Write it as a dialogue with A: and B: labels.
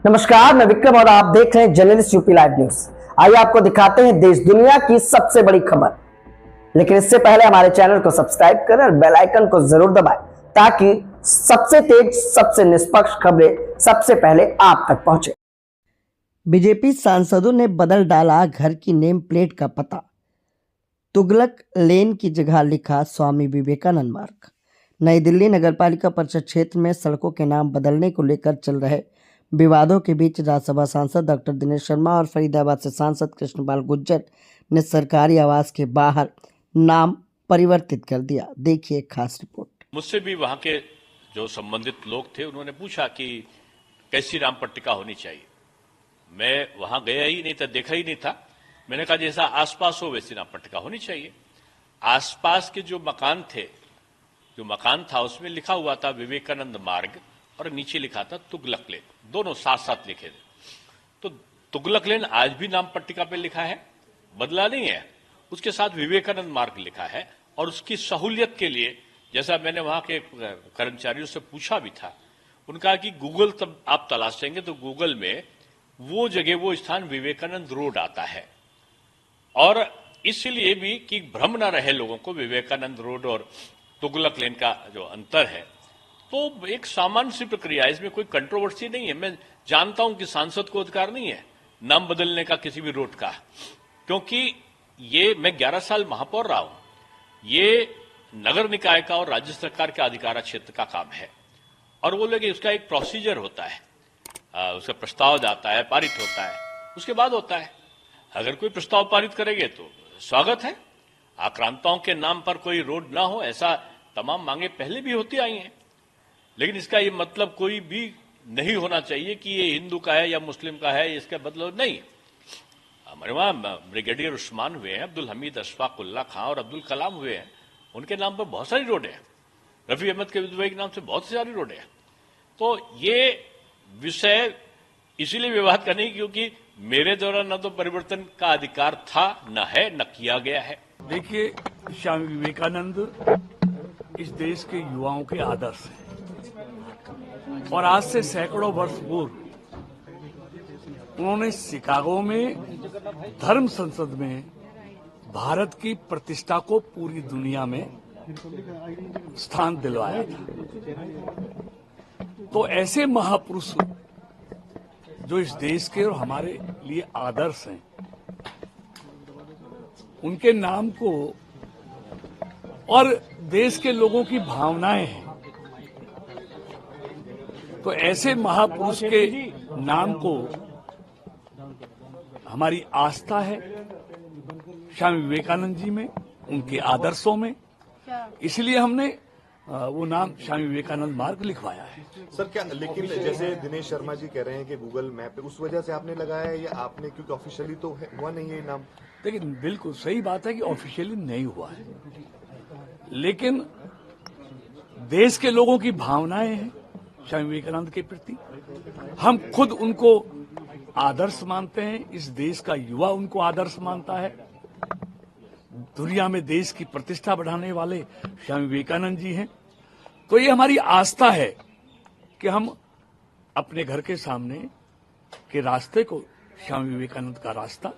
A: नमस्कार, मैं विक्रम और आप देख रहे हैं जर्नलिस्ट यूपी लाइव न्यूज। आइए आपको दिखाते हैं देश दुनिया की सबसे बड़ी खबर। लेकिन इससे पहले हमारे चैनल को सब्सक्राइब करें और बेल आइकन को जरूर दबाएं ताकि सबसे तेज, सबसे निष्पक्ष खबरें सबसे पहले आप तक पहुंचे। बीजेपी सांसदों ने बदल डाला घर की नेम प्लेट का पता। तुगलक लेन की जगह लिखा स्वामी विवेकानंद मार्ग। नई दिल्ली नगरपालिका परिषद क्षेत्र में सड़कों के नाम बदलने को लेकर चल रहे विवादों के बीच राज्यसभा सांसद डॉक्टर दिनेश शर्मा और फरीदाबाद से सांसद कृष्णपाल गुर्जर ने सरकारी आवास के बाहर नाम परिवर्तित कर दिया। देखिए खास रिपोर्ट।
B: मुझसे भी वहां के जो संबंधित लोग थे उन्होंने पूछा कि कैसी नाम पट्टिका होनी चाहिए। मैं वहां गया ही नहीं था, देखा ही नहीं था। मैंने कहा जैसा आसपास हो वैसी नाम पट्टिका होनी चाहिए। आसपास के जो मकान था उसमें लिखा हुआ था विवेकानंद मार्ग और नीचे लिखा था तुगलक लेन, दोनों साथ साथ लिखे थे। तो तुगलक लेन आज भी नाम पट्टिका पे लिखा है, बदला नहीं है। उसके साथ विवेकानंद मार्ग लिखा है और उसकी सहूलियत के लिए, जैसा मैंने वहां के कर्मचारियों से पूछा भी था, उनका कि गूगल तब आप तलाशेंगे तो गूगल में वो जगह, वो स्थान विवेकानंद रोड आता है। और इसलिए भी कि भ्रम न रहे लोगों को विवेकानंद रोड और तुगलक लेन का जो अंतर है, तो एक सामान्य सी प्रक्रिया है, इसमें कोई कंट्रोवर्सी नहीं है। मैं जानता हूं कि सांसद को अधिकार नहीं है नाम बदलने का किसी भी रोड का, क्योंकि ये मैं 11 साल महापौर रहा हूं। ये नगर निकाय का और राज्य सरकार के अधिकार क्षेत्र का काम है और वो लोग उसका एक प्रोसीजर होता है, उसका प्रस्ताव जाता है, पारित होता है, उसके बाद होता है। अगर कोई प्रस्ताव पारित करेंगे तो स्वागत है। आक्रांताओं के नाम पर कोई रोड ना हो, ऐसा तमाम मांगे पहले भी होती आई हैं। लेकिन इसका ये मतलब कोई भी नहीं होना चाहिए कि ये हिंदू का है या मुस्लिम का है, इसका मतलब नहीं। हमारे वहां ब्रिगेडियर उस्मान हुए हैं, अब्दुल हमीद अशफाक उल्ला खां और अब्दुल कलाम हुए हैं, उनके नाम पर बहुत सारी रोडें हैं। रफी अहमद के विधवा के नाम से बहुत सारी रोडें हैं। तो ये विषय इसीलिए विवाद का नहीं क्योंकि मेरे द्वारा न तो परिवर्तन का अधिकार था, न है, न किया गया है।
C: देखिए, स्वामी विवेकानंद इस देश के युवाओं के आदर्श हैं और आज से सैकड़ों वर्ष पूर्व उन्होंने शिकागो में धर्म संसद में भारत की प्रतिष्ठा को पूरी दुनिया में स्थान दिलवाया था। तो ऐसे महापुरुष जो इस देश के और हमारे लिए आदर्श हैं, उनके नाम को और देश के लोगों की भावनाएं हैं, तो ऐसे महापुरुष के नाम को हमारी आस्था है स्वामी विवेकानंद जी में, उनके आदर्शों में, इसलिए हमने वो नाम स्वामी विवेकानंद मार्ग लिखवाया है।
D: सर क्या, लेकिन जैसे दिनेश शर्मा जी कह रहे हैं कि गूगल मैप पे उस वजह से आपने लगाया है या आपने, क्योंकि ऑफिशियली तो हुआ नहीं है नाम?
C: लेकिन बिल्कुल सही बात है कि ऑफिशियली नहीं हुआ है, लेकिन देश के लोगों की भावनाएं हैं स्वामी विवेकानंद के प्रति। हम खुद उनको आदर्श मानते हैं, इस देश का युवा उनको आदर्श मानता है। दुनिया में देश की प्रतिष्ठा बढ़ाने वाले स्वामी विवेकानंद जी हैं। तो ये हमारी आस्था है कि हम अपने घर के सामने के रास्ते को स्वामी विवेकानंद का रास्ता